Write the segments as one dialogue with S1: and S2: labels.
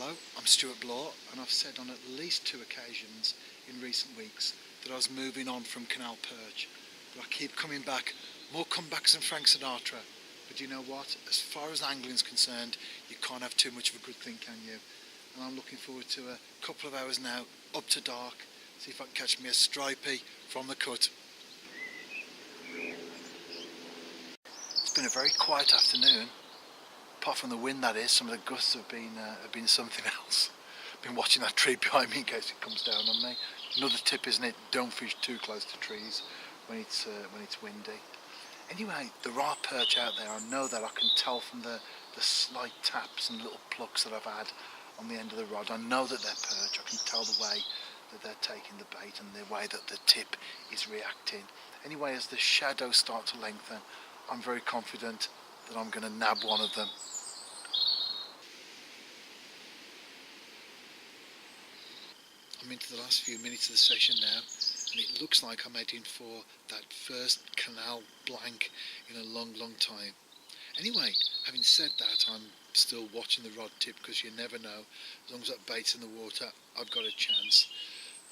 S1: Hello, I'm Stuart Bloor, and I've said on at least 2 occasions in recent weeks that I was moving on from Canal perch, but I keep coming back, more comebacks than Frank Sinatra. But you know what, as far as angling's concerned, you can't have too much of a good thing, can you? And I'm looking forward to a couple of hours now, up to dark, see if I can catch me a stripey from the cut. It's been a very quiet afternoon. Apart from the wind, that is, some of the gusts have been something else. Been watching that tree behind me in case it comes down on me. Another tip, isn't it? Don't fish too close to trees when it's windy. Anyway, there are perch out there. I know that. I can tell from the slight taps and little plucks that I've had on the end of the rod. I know that they're perch. I can tell the way that they're taking the bait and the way that the tip is reacting. Anyway, as the shadows start to lengthen, I'm very confident that I'm going to nab one of them. I'm into the last few minutes of the session now, and it looks like I'm heading for that first Canal blank in a long time. Anyway, having said that, I'm still watching the rod tip, because you never know. As long as that bait's in the water, I've got a chance.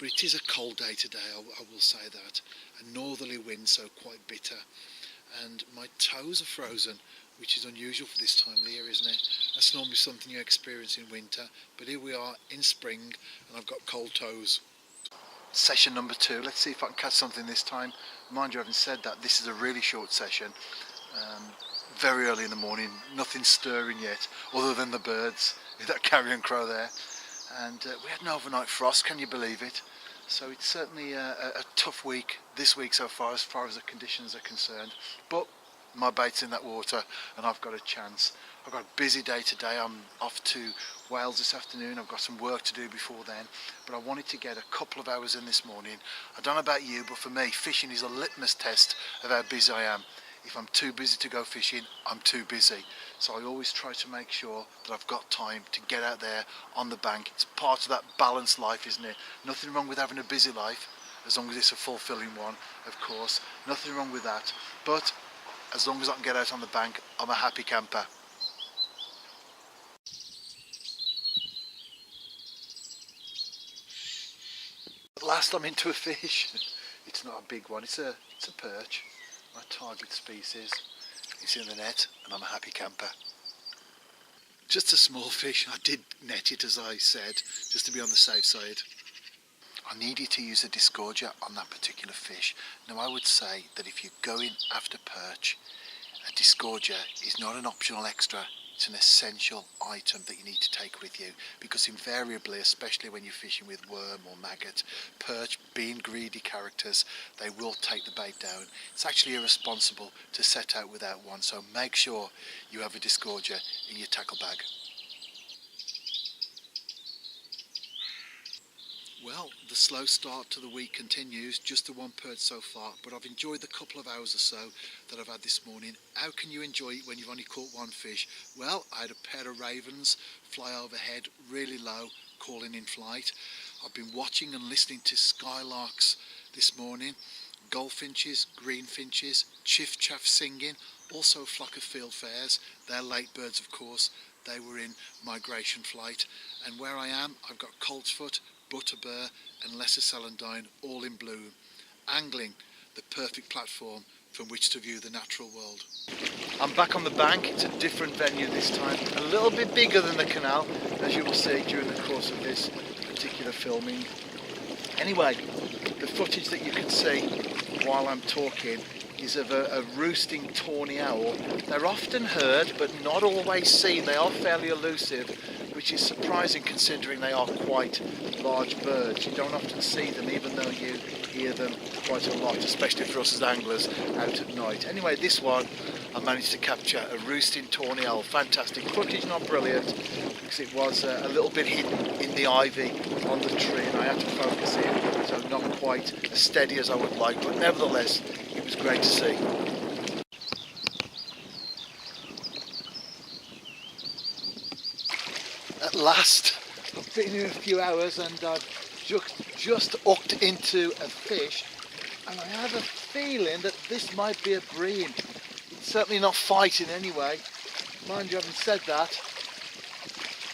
S1: But it is a cold day today, I will say that. A northerly wind, so quite bitter. And my toes are frozen, which is unusual for this time of the year, isn't it? That's normally something you experience in winter, but here we are in spring and I've got cold toes. Session number 2, let's see if I can catch something this time. Mind you, having said that, this is a really short session, very early in the morning, nothing stirring yet, other than the birds, that carrion crow there. And we had an overnight frost, can you believe it? So it's certainly a tough week, this week so far as the conditions are concerned. But my bait's in that water and I've got a chance. I've got a busy day today. I'm off to Wales this afternoon. I've got some work to do before then, but I wanted to get a couple of hours in this morning. I don't know about you, but for me, fishing is a litmus test of how busy I am. If I'm too busy to go fishing, I'm too busy. So I always try to make sure that I've got time to get out there on the bank. It's part of that balanced life, isn't it? Nothing wrong with having a busy life, as long as it's a fulfilling one, of course. Nothing wrong with that. But as long as I can get out on the bank, I'm a happy camper. At last I'm into a fish. It's not a big one, it's a perch. My target species. It's in the net and I'm a happy camper. Just a small fish. I did net it, as I said, just to be on the safe side. I needed to use a disgorger on that particular fish. Now I would say that if you're going after perch, a disgorger is not an optional extra, it's an essential item that you need to take with you, because invariably, especially when you're fishing with worm or maggot, perch, being greedy characters, they will take the bait down. It's actually irresponsible to set out without one, so make sure you have a disgorger in your tackle bag. Well, the slow start to the week continues, just the one perch so far, but I've enjoyed the couple of hours or so that I've had this morning. How can you enjoy it when you've only caught one fish? Well, I had a pair of ravens fly overhead really low, calling in flight. I've been watching and listening to skylarks this morning, goldfinches, greenfinches, chiff-chaff singing, also a flock of fieldfares. They're late birds, of course. They were in migration flight. And where I am, I've got coltsfoot, butterbur and lesser celandine all in bloom. Angling, the perfect platform from which to view the natural world. I'm back on the bank. It's a different venue this time, a little bit bigger than the canal, as you will see during the course of this particular filming. Anyway, the footage that you can see while I'm talking is of a roosting tawny owl. They're often heard but not always seen. They are fairly elusive, which is surprising considering they are quite large birds. You don't often see them, even though you hear them quite a lot, especially for us as anglers out at night. Anyway, this one I managed to capture, a roosting tawny owl. Fantastic footage, not brilliant, because it was a little bit hidden in the ivy on the tree and I had to focus in, so not quite as steady as I would like, but nevertheless it was great to see. At last, I've been here a few hours and I've just hooked into a fish, and I have a feeling that this might be a bream. It's certainly not fighting anyway. Mind you, having said that,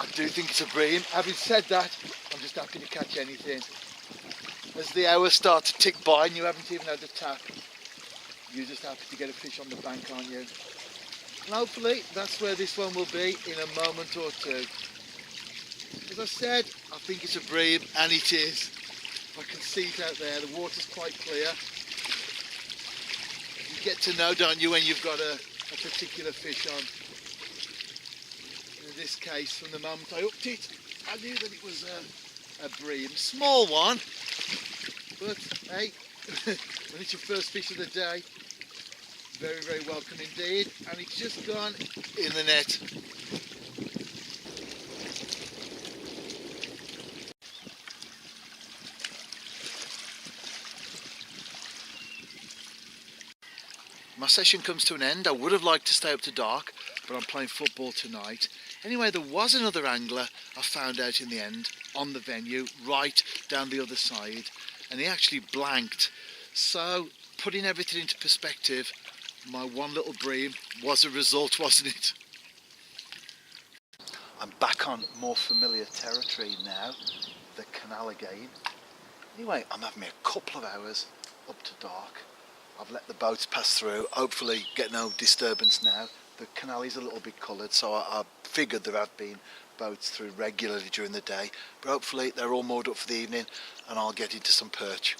S1: I do think it's a bream. Having said that, I'm just happy to catch anything. As the hours start to tick by and you haven't even had a tap, you're just happy to get a fish on the bank, aren't you? And hopefully that's where this one will be in a moment or two. As I said, I think it's a bream, and it is. I can see it out there, the water's quite clear. You get to know, don't you, when you've got a particular fish on. In this case, from the moment I hooked it, I knew that it was a bream. Small one, but hey, when it's your first fish of the day, very, very welcome indeed. And it's just gone in the net. My session comes to an end. I would have liked to stay up to dark, but I'm playing football tonight. Anyway, there was another angler I found out in the end on the venue, right down the other side, and he actually blanked. So, putting everything into perspective, my one little bream was a result, wasn't it? I'm back on more familiar territory now, the canal again. Anyway, I'm having me a couple of hours up to dark. I've let the boats pass through, hopefully get no disturbance now. The canal is a little bit coloured, so I figured there have been boats through regularly during the day, but hopefully they're all moored up for the evening and I'll get into some perch.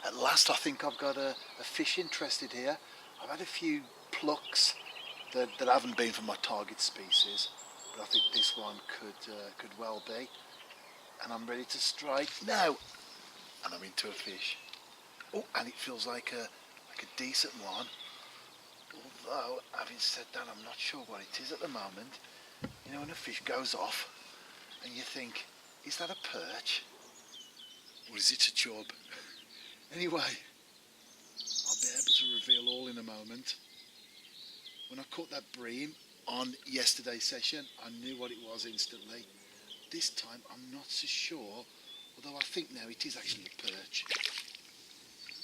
S1: At last I think I've got a fish interested here. I've had a few plucks that haven't been from my target species, but I think this one could well be. And I'm ready to strike now. And I'm into a fish. Oh, and it feels like a decent one. Although, having said that, I'm not sure what it is at the moment. You know, when a fish goes off and you think, is that a perch? Or is it a job? Anyway, I'll be able to reveal all in a moment. When I caught that bream on yesterday's session, I knew what it was instantly. This time, I'm not so sure. Although I think now it is actually a perch.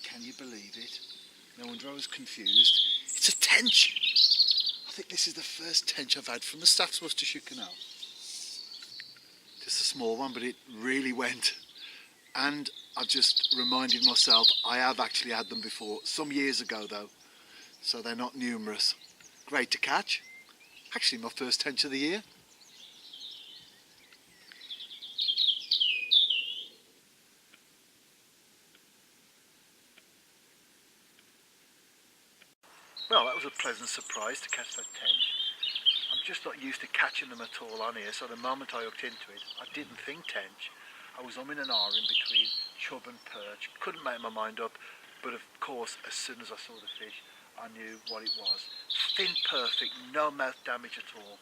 S1: Can you believe it? No wonder I was confused. It's a tench! I think this is the first tench I've had from the Staff's Worcestershire Canal. Just a small one, but it really went. And I've just reminded myself I have actually had them before, some years ago though, so they're not numerous. Great to catch. Actually my first tench of the year. Well, that was a pleasant surprise to catch that tench. I'm just not used to catching them at all on here, so the moment I hooked into it, I didn't think tench. I was umming and ahhing between chub and perch, couldn't make my mind up, but of course, as soon as I saw the fish, I knew what it was. Thin, perfect, no mouth damage at all.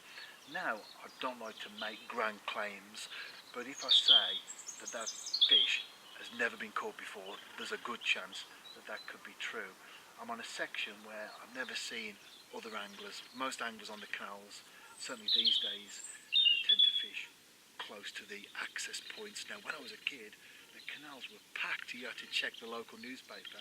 S1: Now, I don't like to make grand claims, but if I say that that fish has never been caught before, there's a good chance that that could be true. I'm on a section where I've never seen other anglers. Most anglers on the canals, certainly these days, tend to fish close to the access points. Now, when I was a kid, the canals were packed. You had to check the local newspaper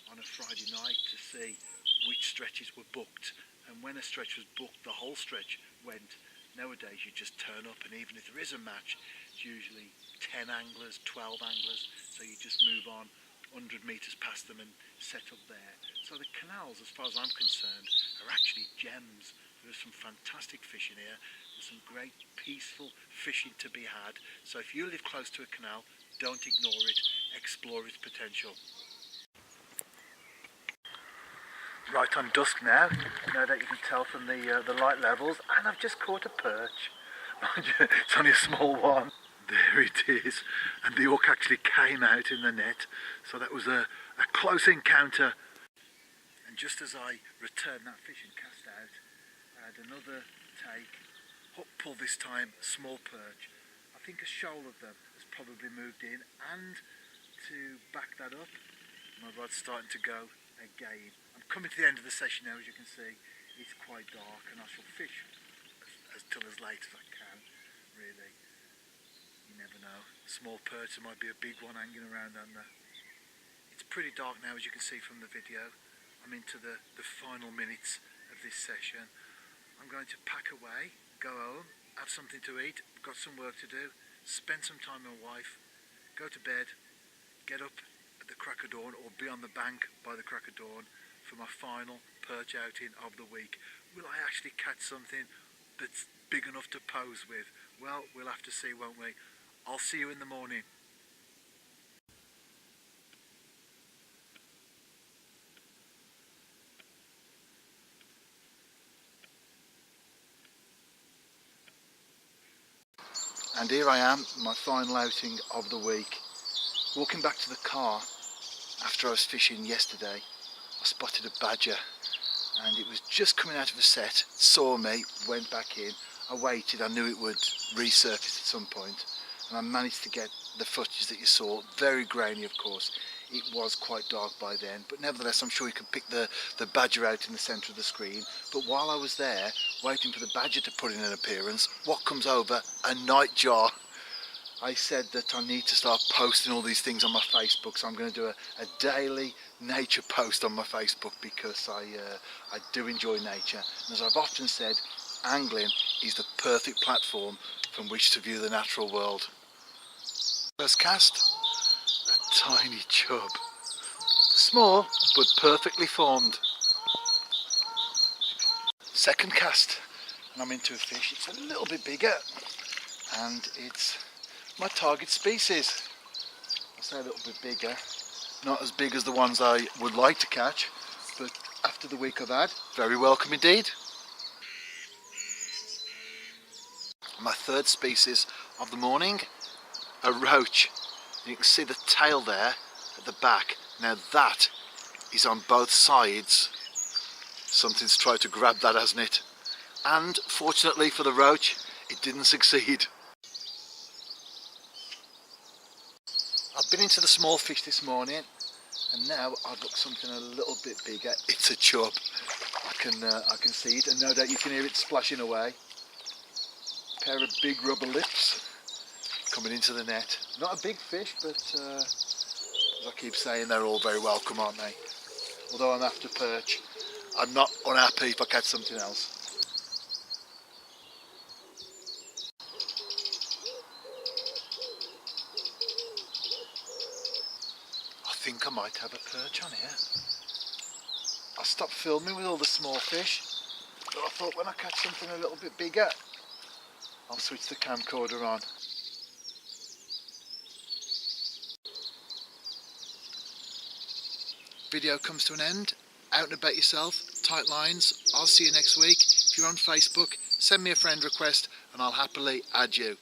S1: on a Friday night to see which stretches were booked. And when a stretch was booked, the whole stretch went. Nowadays, you just turn up, and even if there is a match, it's usually 10 anglers, 12 anglers, so you just move on 100 metres past them and set up there. So the canals, as far as I'm concerned, are actually gems. There's some fantastic fishing here. There's some great peaceful fishing to be had. So if you live close to a canal, don't ignore it. Explore its potential. Right on dusk now that you can tell from the light levels, and I've just caught a perch. It's only a small one. There it is, and the hook actually came out in the net, so that was a close encounter. And just as I returned that fish and cast out, I had another take, hook pull this time, small perch. I think a shoal of them has probably moved in, and to back that up, my rod's starting to go again. I'm coming to the end of the session now, as you can see. It's quite dark, and I shall fish till as late as I can, really. You never know. Small perch, there might be a big one hanging around on there. It's pretty dark now, as you can see from the video. I'm into the final minutes of this session. I'm going to pack away, go home, have something to eat, got some work to do, spend some time with my wife, go to bed, get up at the crack of dawn or be on the bank by the crack of dawn for my final perch outing of the week. Will I actually catch something that's big enough to pose with? Well, we'll have to see, won't we? I'll see you in the morning. And here I am, my final outing of the week. Walking back to the car after I was fishing yesterday, I spotted a badger and it was just coming out of a set, saw me, went back in. I waited, I knew it would resurface at some point, and I managed to get the footage that you saw, very grainy of course. It was quite dark by then, but nevertheless I'm sure you could pick the badger out in the centre of the screen. But while I was there, waiting for the badger to put in an appearance, what comes over? A nightjar. I said that I need to start posting all these things on my Facebook, so I'm going to do a daily nature post on my Facebook because I do enjoy nature. And as I've often said, angling is the perfect platform from which to view the natural world. First cast, a tiny chub. Small, but perfectly formed. Second cast, and I'm into a fish. It's a little bit bigger, and it's my target species. I say a little bit bigger, not as big as the ones I would like to catch, but after the week I've had, very welcome indeed. My third species of the morning, a roach. You can see the tail there at the back. Now that is on both sides. Something's tried to grab that, hasn't it? And fortunately for the roach, it didn't succeed. I've been into the small fish this morning, and now I've got something a little bit bigger. It's a chub. I can see it, and no doubt you can hear it splashing away. A pair of big rubber lips coming into the net. Not a big fish, but as I keep saying, they're all very welcome, aren't they? Although I'm after perch, I'm not unhappy if I catch something else. I think I might have a perch on here. I stopped filming with all the small fish, but I thought when I catch something a little bit bigger, I'll switch the camcorder on. Video comes to an end. Out and about yourself, tight lines. I'll see you next week. If you're on Facebook, send me a friend request and I'll happily add you.